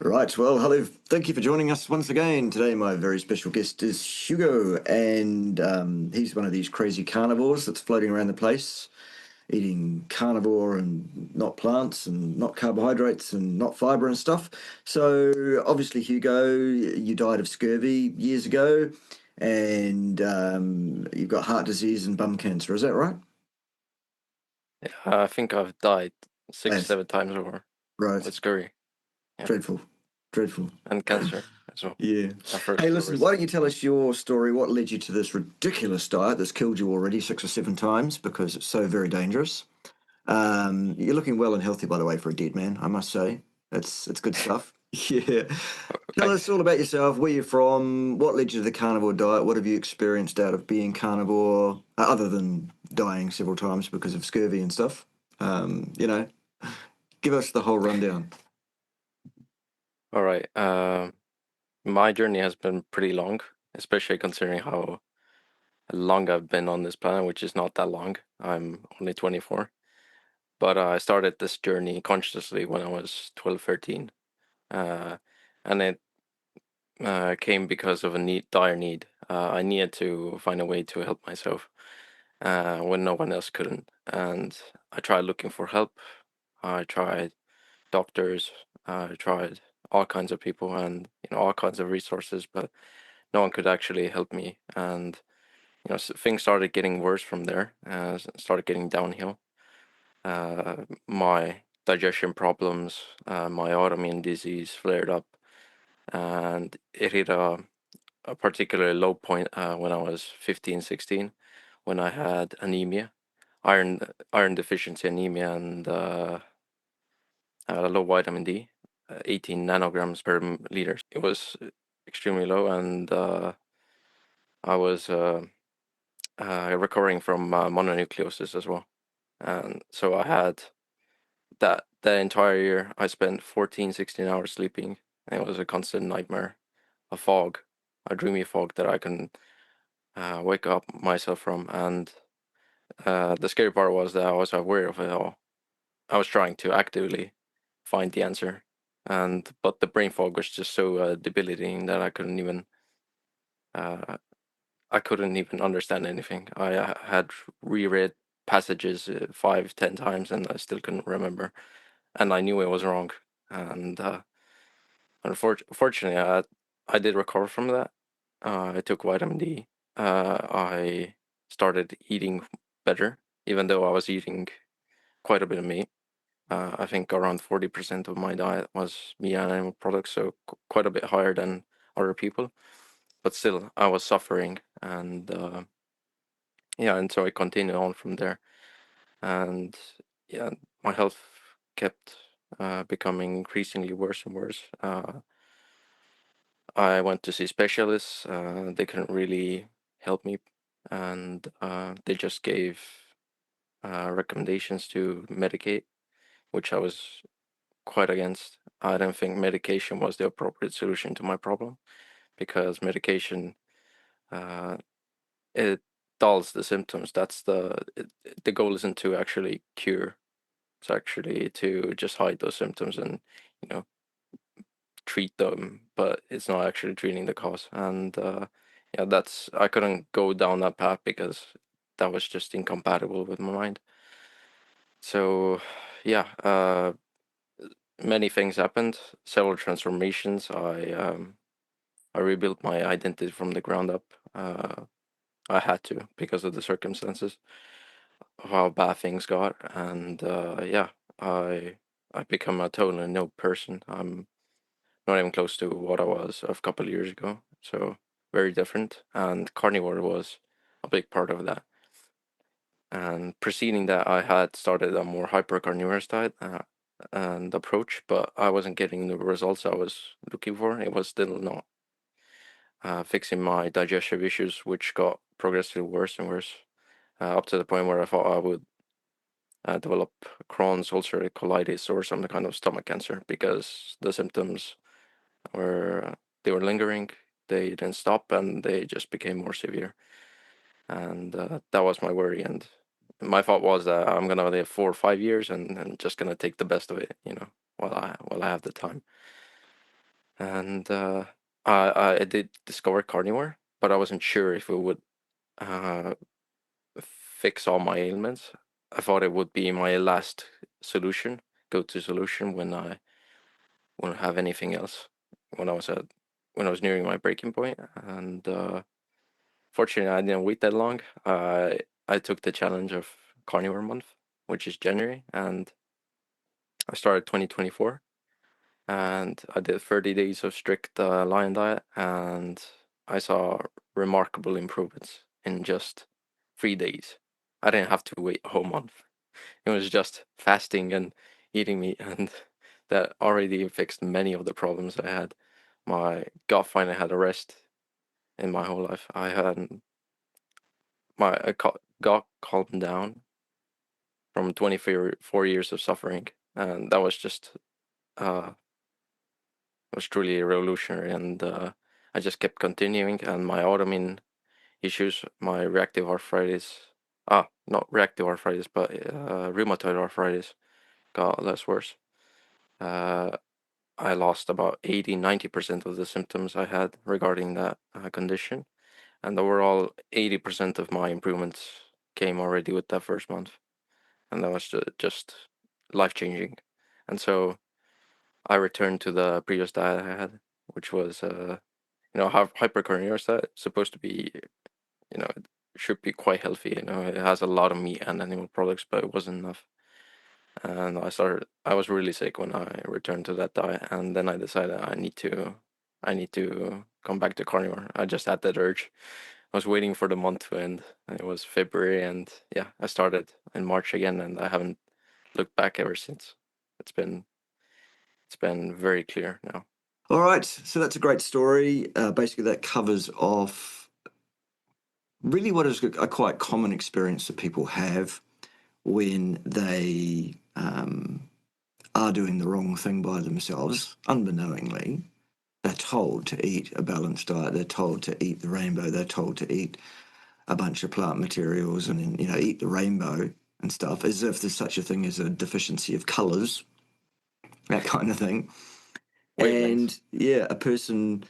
Right, well, hello. Thank you for joining us once again. Today, my very special guest is Hugo, and he's one of these crazy carnivores that's floating around the place, eating carnivore and not plants and not carbohydrates and not fiber and stuff. So, obviously, Hugo, you died of scurvy years ago, and you've got heart disease and bum cancer. Is that right? I think I've died six, Yes. 7 times over Right. with scurry, yeah, Dreadful. Dreadful. and cancer as well. Yeah. My first Hey, two listen, why were. don't you tell us your story? What led you to this ridiculous diet that's killed you already 6 or 7 times because it's so very dangerous? You're looking well and healthy, by the way, for a dead man, I must say. It's good stuff. Yeah. Tell us Thanks. all about yourself, where you're from, what led you to the carnivore diet, what have you experienced out of being carnivore, other than dying several times because of scurvy and stuff. Um, you know, give us the whole rundown. All right. My journey has been pretty long, especially considering how long I've been on this planet, which is not that long. I'm only 24. But I started this journey consciously when I was 12, 13. Uh, and it came because of a dire need. I needed to find a way to help myself when no one else couldn't. And I tried looking for help. I tried doctors, I tried all kinds of people and all kinds of resources, but no one could actually help me. And things started getting worse from there. Started getting downhill. My digestion problems, my autoimmune disease flared up, and it hit a particularly low point when I was 15, 16, when I had anemia, iron iron deficiency anemia, and low vitamin D, 18 nanograms per liter. It was extremely low, and I was recovering from mononucleosis as well. And so I had that entire year. I spent 14, 16 hours sleeping, and it was a constant nightmare, a fog, a dreamy fog that I can wake up myself from. And the scary part was that I was aware of it all. I was trying to actively find the answer, and but the brain fog was just so debilitating that uh, I couldn't even understand anything. I had reread passages 5, 10 times, and I still couldn't remember, and I knew it was wrong. And unfortunately, I did recover from that. I took vitamin D. I started eating better, even though I was eating quite a bit of meat. I think around 40% of my diet was meat and animal products, so quite a bit higher than other people. But still, I was suffering, and yeah, and so I continued on from there. And yeah, my health kept becoming increasingly worse and worse. I went to see specialists. They couldn't really help me, and they just gave recommendations to medicate, which I was quite against. I don't think medication was the appropriate solution to my problem because medication uh, it dulls the symptoms. The goal isn't to actually cure. It's actually to just hide those symptoms and you know treat them, but it's not actually treating the cause. And yeah, that's I couldn't go down that path because that was just incompatible with my mind. So yeah, many things happened, several transformations. I rebuilt my identity from the ground up. I had to because of the circumstances of how bad things got, and yeah, I I become a totally new person. I'm not even close to what I was a couple of years ago. So very different, and carnivore was a big part of that. And preceding that, I had started a more hyper carnivorous diet and approach, but I wasn't getting the results I was looking for. It was still not fixing my digestive issues, which got progressively worse and worse, up to the point where I thought I would develop Crohn's, ulcerative colitis, or some kind of stomach cancer because the symptoms were they were lingering, they didn't stop, and they just became more severe. And that was my worry. And my thought was that I'm gonna live 4 or 5 years and just gonna take the best of it, while I have the time. and I did discover Carnivore, but I wasn't sure if it would uh, fix all my ailments. I thought it would be my last solution, go-to solution when I won't have anything else. When I was at when I was nearing my breaking point, and fortunately, I didn't wait that long. I took the challenge of Carnivore month, which is January, and I started 2024, and I did 30 days of strict lion diet, and I saw remarkable improvements in just 3 days. I didn't have to wait a whole month. It was just fasting and eating meat, and that already fixed many of the problems I had. My gut finally had a rest in my whole life. I had my gut calmed down from 24 years of suffering, and that was just was truly revolutionary. And I just kept continuing, and my autoimmune issues, my reactive arthritis, not reactive arthritis, but rheumatoid arthritis got less worse. Uh, I lost about 80-90% of the symptoms I had regarding that condition, and overall 80% of my improvements came already with that first month, and that was just life changing. And so I returned to the previous diet I had, which was hypercarnivorous diet, supposed to be, it should be quite healthy. It has a lot of meat and animal products, but it wasn't enough. And I was really sick when I returned to that diet, and then I decided I need to come back to carnivore. I just had that urge. I was waiting for the month to end. It was February, and yeah, I started in March again, and I haven't looked back ever since. It's been it's been very clear now. All right, so that's a great story. Basically, that covers off really what is a quite common experience that people have when they are doing the wrong thing by themselves, unbeknowingly. They're told to eat a balanced diet. They're told to eat the rainbow. They're told to eat a bunch of plant materials and eat the rainbow and stuff, as if there's such a thing as a deficiency of colours, that kind of thing. Wavelengths. And yeah, a person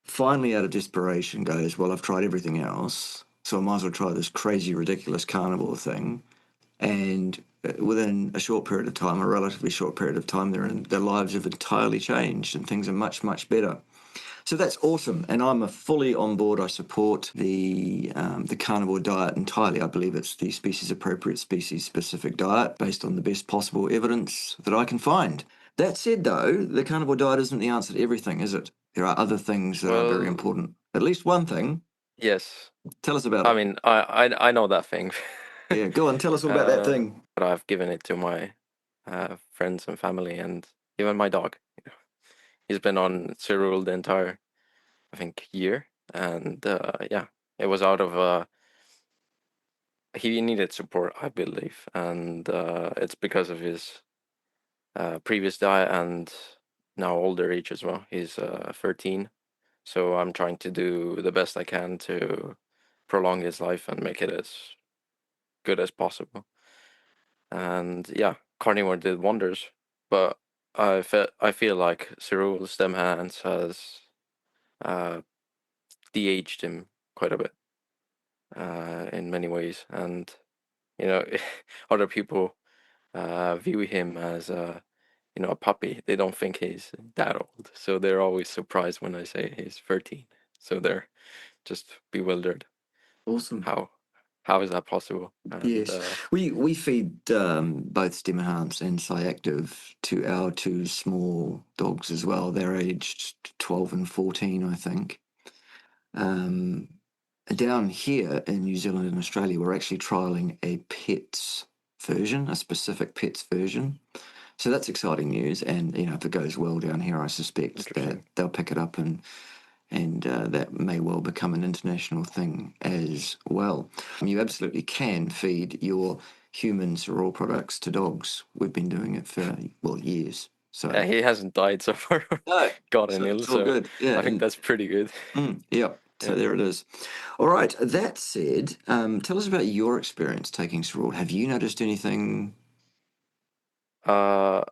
finally out of desperation goes, well, I've tried everything else, so I might as well try this crazy, ridiculous carnivore thing. And within a short period of time, a relatively short period of time, their lives have entirely changed and things are much, much better. So that's awesome, and I'm fully on board. I support the carnivore diet entirely. I believe it's the species-appropriate, species-specific diet based on the best possible evidence that I can find. That said, though, the carnivore diet isn't the answer to everything, is it? There are other things that are very Well, important. At least one thing. yes. Tell us about I it. mean, I know that thing. Yeah, go on. Tell us all about that thing. But I've given it to my friends and family, and even my dog. He's been on cereal the entire, I think, year, and yeah, it was out of he needed support, I believe, and it's because of his previous diet and now older age as well. He's 13, so I'm trying to do the best I can to prolong his life and make it as good as possible. And yeah, Carnivore did wonders, but I feel like Cyril Stem Hands has uh, de-aged him quite a bit in many ways, and you know, other people view him as a puppy. They don't think he's that old, so they're always surprised when I say he's 13. So they're just bewildered. Awesome. How is that possible? And Yes, we feed both Stemmerhans and Cyactive to our two small dogs as well. They're aged 12 and 14, I think. Um, Down here in New Zealand and Australia, we're actually trialing a pets version, a specific pets version. So that's exciting news. And if it goes well down here, I suspect that interesting. they'll pick it up and that may well become an international thing as well. You absolutely can feed your humans or all products to dogs. We've been doing it for, well, years. So, He hasn't died so far, no, gotten so ill, it's all so good. Yeah. I think that's pretty good. Yeah. So Yeah. there it is. All right. That said, tell us about your experience taking Soror. Have you noticed anything? Uh,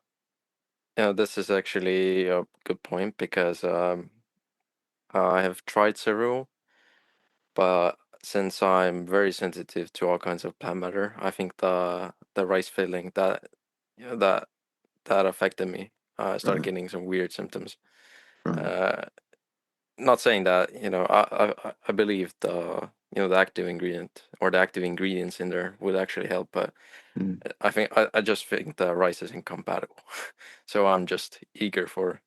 This is actually a good point because I have tried several, but since I'm very sensitive to all kinds of plant matter, I think the rice filling that that affected me. I started Right, getting some weird symptoms. right. Uh, Not saying that, I believe the active ingredient or the active ingredients in there would actually help, but Mm. I just think the rice is incompatible. So I'm just eager for,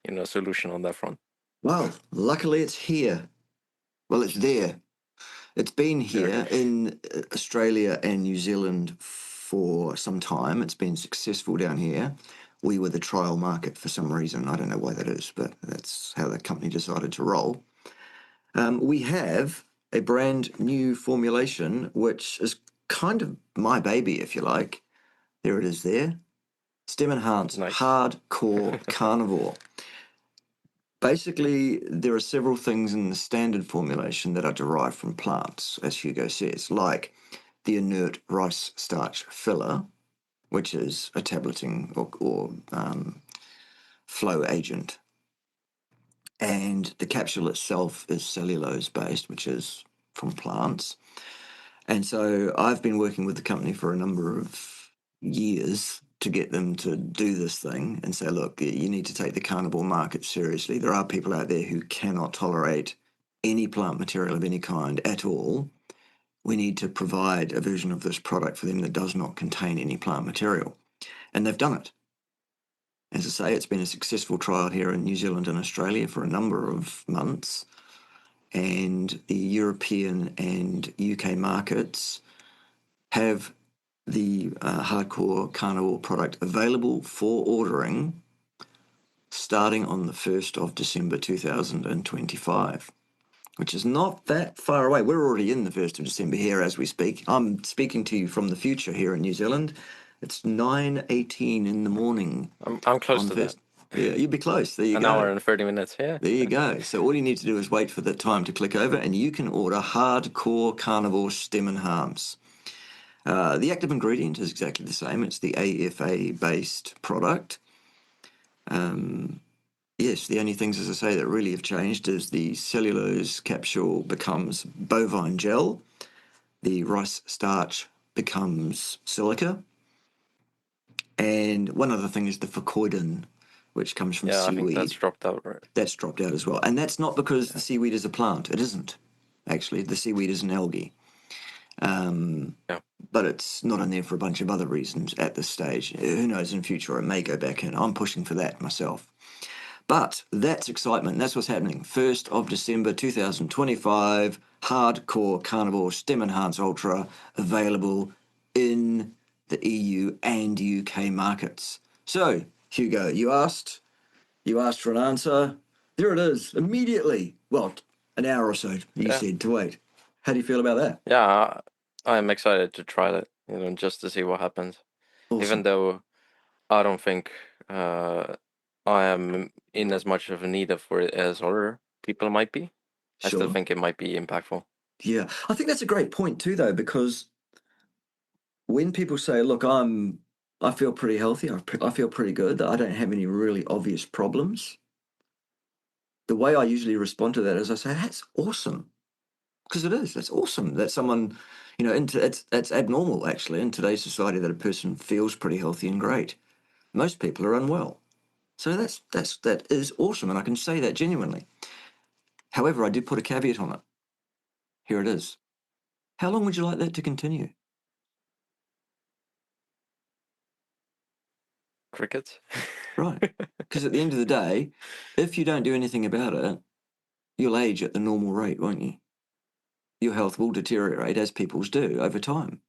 a solution on that front. Well, luckily it's here. Well, it's there. It's been They're here here. in Australia and New Zealand for some time. It's been successful down here. We were the trial market for some reason. I don't know why that is, but that's how the company decided to roll. We have a brand new formulation, which is kind of my baby, if you like. There it is there. Stem Enhanced Nice. Hardcore Carnivore. Basically, there are several things in the standard formulation that are derived from plants, as Hugo says, like the inert rice starch filler, which is a tableting or flow agent. And the capsule itself is cellulose based, which is from plants. And so I've been working with the company for a number of years to get them to do this thing and say, look, you need to take the carnivore market seriously. There are people out there who cannot tolerate any plant material of any kind at all. We need to provide a version of this product for them that does not contain any plant material. And they've done it. As I say, it's been a successful trial here in New Zealand and Australia for a number of months. And the European and UK markets have the hardcore carnivore product available for ordering starting on the 1st of December 2025, which is not that far away. We're already in the 1st of December here as we speak. I'm speaking to you from the future here in New Zealand. It's 9:18 in the morning I'm close on the to that. 1st. Yeah, you'd be close. There you An go. hour and 30 minutes. Yeah. There you go. So all you need to do is wait for the time to click over and you can order hardcore carnivore stem and harms. The active ingredient is exactly the same. It's the AFA-based product. Yes, the only things, as I say, that really have changed is the cellulose capsule becomes bovine gel, the rice starch becomes silica, and one other thing is the fucoidin, which comes from Yeah, I think that's seaweed. dropped out, right? That's dropped out as well. And that's not because the Yeah. seaweed is a plant. It isn't, actually. The seaweed is an algae. Yeah. But it's not in there for a bunch of other reasons at this stage. Who knows, in future it may go back in. I'm pushing for that myself. But that's excitement. That's what's happening. 1st of December 2025, hardcore carnivore stem enhanced ultra available in the EU and UK markets. So, Hugo, you asked for an answer. There it is, immediately. Well, an hour or so, you Yeah. said, to wait. How do you feel about that? Yeah. I'm excited to try that, just to see what happens. Even Awesome. though I don't think uh, I am in as much of a need for it as other people might be. I still Sure. think it might be impactful. Yeah. I think that's a great point too, though, because when people say, look, I feel pretty healthy, I feel pretty good, I don't have any really obvious problems. The way I usually respond to that is I say, that's awesome. Because it is, that's awesome that someone, it's abnormal actually in today's society that a person feels pretty healthy and great. Most people are unwell. So that is awesome, and I can say that genuinely. However, I did put a caveat on it. Here it is. How long would you like that to continue? Crickets? Right. Because at the end of the day, if you don't do anything about it, you'll age at the normal rate, won't you? Your health will deteriorate as people's do over time.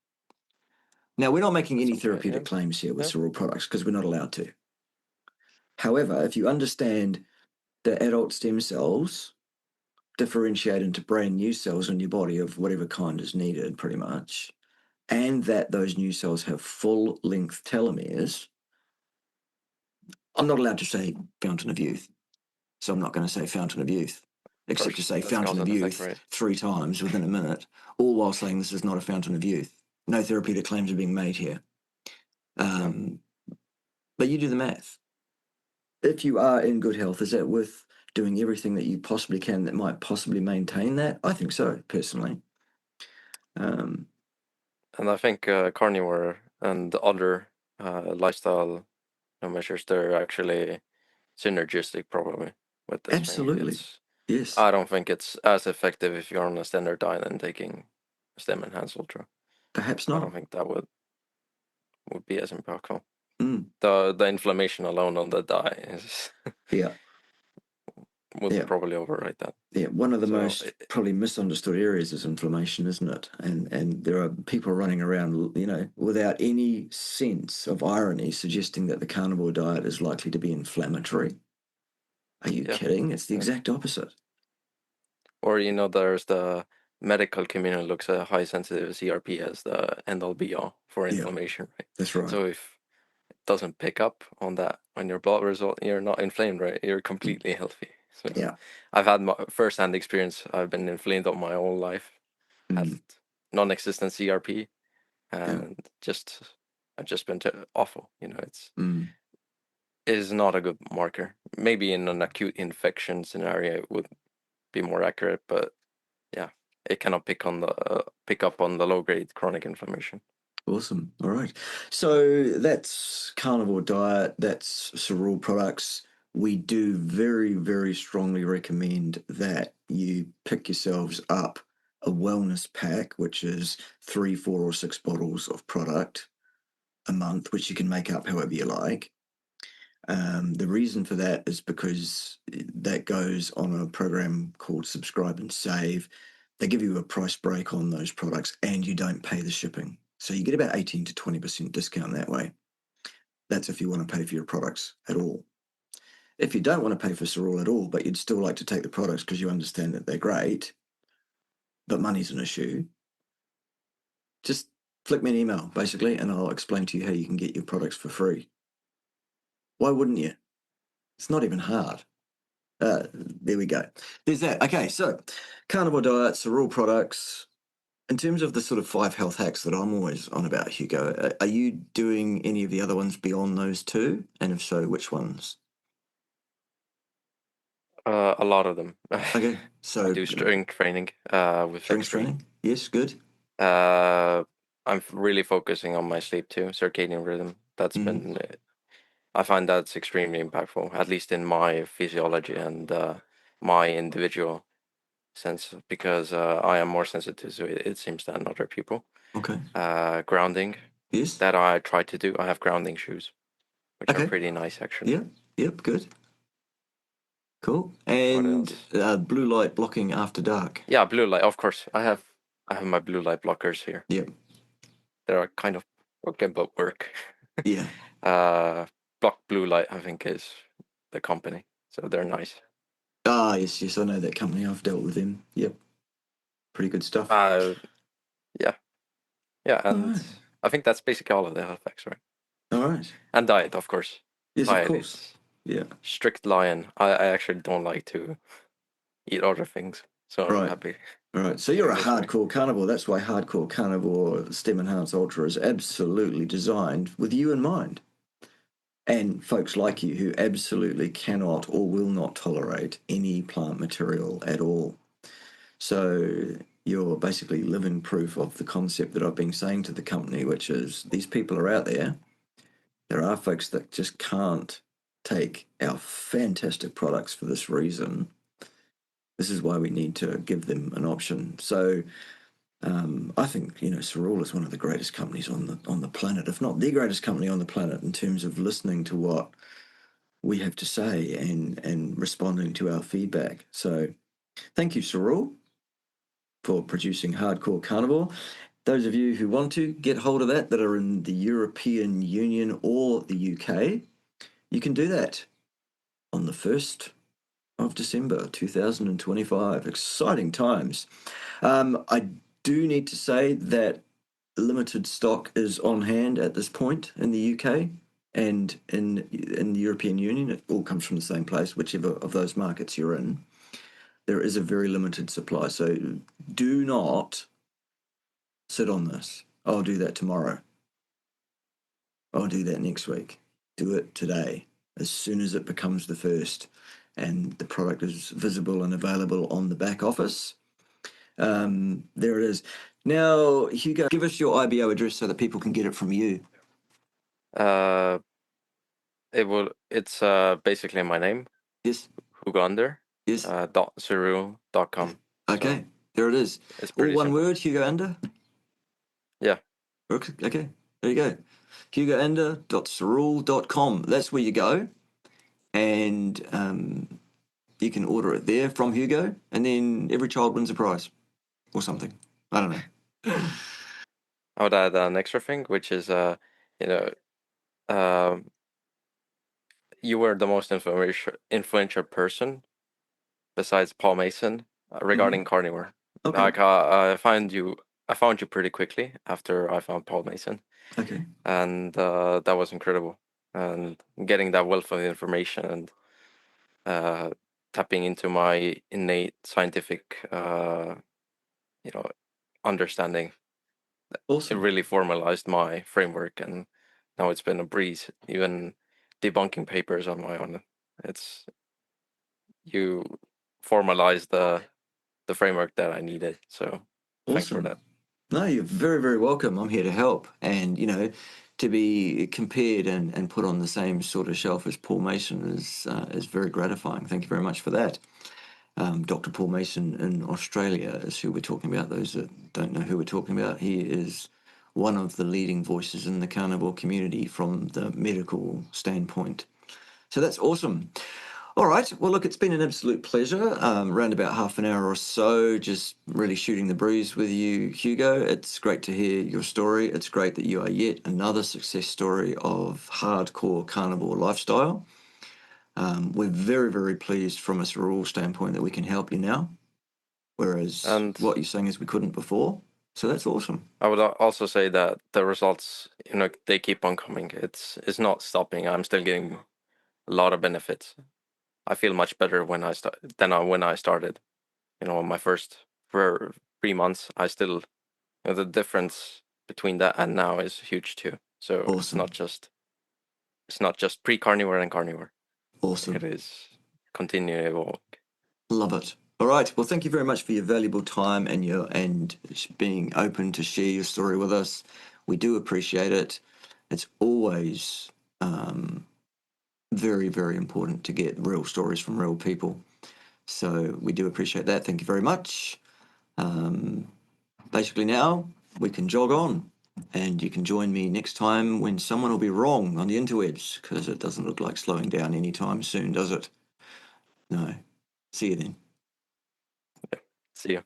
Now, we're not making At any some point, yeah. therapeutic claims here with Yeah. cereal products because we're not allowed to. However, if you understand that adult stem cells differentiate into brand new cells in your body of whatever kind is needed, pretty much, and that those new cells have full length telomeres, I'm not allowed to say fountain of youth. So I'm not going to say fountain of youth, Of except to course, say that's fountain cause of and effect, youth right? 3 times within a minute, all while saying this is not a fountain of youth. No therapeutic claims are being made here. Yeah. Um, but you do the math. if you are in good health, is that worth doing everything that you possibly can that might possibly maintain that? I think so, personally. And I think carnivore and other lifestyle measures, they're actually synergistic probably with this thing. Absolutely. Yes. I don't think it's as effective if you're on a standard diet and taking Stem Enhanced Ultra. Perhaps I not. don't think that would be as impactful. Mm. The inflammation alone on the diet is Yeah. would Yeah. probably override that. Yeah. One of the So most probably misunderstood areas is inflammation, isn't it? And there are people running around, without any sense of irony, suggesting that the carnivore diet is likely to be inflammatory. Are you yeah, kidding? It's the exact opposite. or there's the medical community looks at high sensitive CRP as the end all be all for Yeah, inflammation, right? that's right. So if it doesn't pick up on that on your blood result, you're not inflamed, right? You're completely healthy. So Yeah. I've had my first-hand experience. I've been inflamed all my whole life, had Mm. non-existent CRP, Yeah. and I've just been awful. Mm. Is not a good marker. Maybe in an acute infection scenario, it would be more accurate, but yeah, it cannot pick up on the low-grade chronic inflammation. Awesome. All right. So that's carnivore diet, that's Cerule products. We do very, very strongly recommend that you pick yourselves up a wellness pack, which is 3, 4, or 6 bottles of product a month, which you can make up however you like. The reason for that is because that goes on a program called Subscribe and Save. They give you a price break on those products and you don't pay the shipping. So you get about 18 to 20% discount that way. That's if you want to pay for your products at all. If you don't want to pay for Cerule at all, but you'd still like to take the products because you understand that they're great, but money's an issue, just flick me an email, basically, and I'll explain to you how you can get your products for free. Why wouldn't you? It's not even hard. There we go. There's that. Okay, so carnivore diet, Cerule products. In terms of the sort of 5 health hacks that I'm always on about, Hugo, are you doing any of the other ones beyond those two? And if so, which ones? A lot of them. Okay, I so do strength training with strength X3. training. Yes, good. I'm really focusing on my sleep too, circadian rhythm. Mm-hmm. I find that's extremely impactful, at least in my physiology and my individual sense, because I am more sensitive to it seems, than other people. Okay. Grounding, Yes. that I try to do. I have grounding shoes, which are Okay. pretty nice actually. Yep. Yep. Good. Cool. What And else? blue light blocking after dark. Yeah, blue light, of course. I have my blue light blockers here. Yep. They are kind of okay, but work. Yeah. Block Blue Light, I think, is the company, so they're nice. Ah, yes, yes. I know that company. I've dealt with them. Yep. Pretty good stuff. Yeah, yeah, All and right. I think that's basically all of the health facts, right? All right. And diet, of course. Yes, of Diet course. is Yeah. strict lion. I actually don't like to eat other things, so I'm Right. happy All right. So you're doing a this way. hardcore carnivore. That's why hardcore carnivore Stem Enhanced Ultra is absolutely designed with you in mind. And folks like you who absolutely cannot or will not tolerate any plant material at all. So you're basically living proof of the concept that I've been saying to the company, which is these people are out there. There are folks that just can't take our fantastic products for this reason. This is why we need to give them an option. So I think Cerule is one of the greatest companies on the planet, if not the greatest company on the planet, in terms of listening to what we have to say and responding to our feedback. So thank you, Cerule, for producing Hardcore Carnivore. Those of you who want to get hold of that are in the European Union or the UK, you can do that on the 1st of December 2025. Exciting times. I do need to say that limited stock is on hand at this point in the UK and in the European Union. It all comes from the same place, whichever of those markets you're in. There is a very limited supply, so do not sit on this. I'll do that tomorrow. I'll do that next week. Do it today. as soon as it becomes the first and the product is visible and available on the back office. There it is. Now, Hugo, give us your IBO address so that people can get it from you. Uh, it's basically my name. Yes. Hugo Yes. .Cyril.com. Okay. So there it is. it's All pretty one simple. word, Hugo Under? Yeah. Okay. There you go. HugoUnder.Cyril.com. That's where you go. And you can order it there from Hugo. And then every child wins a prize or something. I don't know. I would add an extra thing, which is you know, you were the most influential person besides Paul Mason regarding Carnivore. Okay. Like I found you pretty quickly after I found Paul Mason, Okay. and that was incredible. And getting that wealth of information and tapping into my innate scientific, understanding, it Awesome. really formalized my framework, and now it's been a breeze. Even debunking papers on my own, it's you formalized the framework that I needed. So thanks for Awesome. that. No, you're very, very welcome. I'm here to help. And, to be compared and put on the same sort of shelf as Paul Mason is very gratifying. Thank you very much for that. Dr. Paul Mason in Australia is who we're talking about. Those that don't know who we're talking about, he is one of the leading voices in the carnivore community from the medical standpoint. So that's awesome. All right. Well, look, it's been an absolute pleasure. Around about half an hour or so, just really shooting the breeze with you, Hugo. It's great to hear your story. It's great that you are yet another success story of hardcore carnivore lifestyle. We're very, very pleased from a rural standpoint that we can help you now, whereas And what you're saying is we couldn't before. So that's awesome. I would also say that the results, they keep on coming. It's not stopping. I'm still getting a lot of benefits. I feel much better when I start than when I started. My first for 3 months, I still, the difference between that and now is huge too. So Awesome. it's not just pre-carnivore and carnivore. Awesome. It is continuing evolving. Love it. All right. Well, thank you very much for your valuable time and being open to share your story with us. We do appreciate it. It's always very, very important to get real stories from real people. So we do appreciate that. Thank you very much. Basically, now we can jog on, and you can join me next time when someone will be wrong on the interwebs, because it doesn't look like slowing down anytime soon, does it? No. See you then. See you.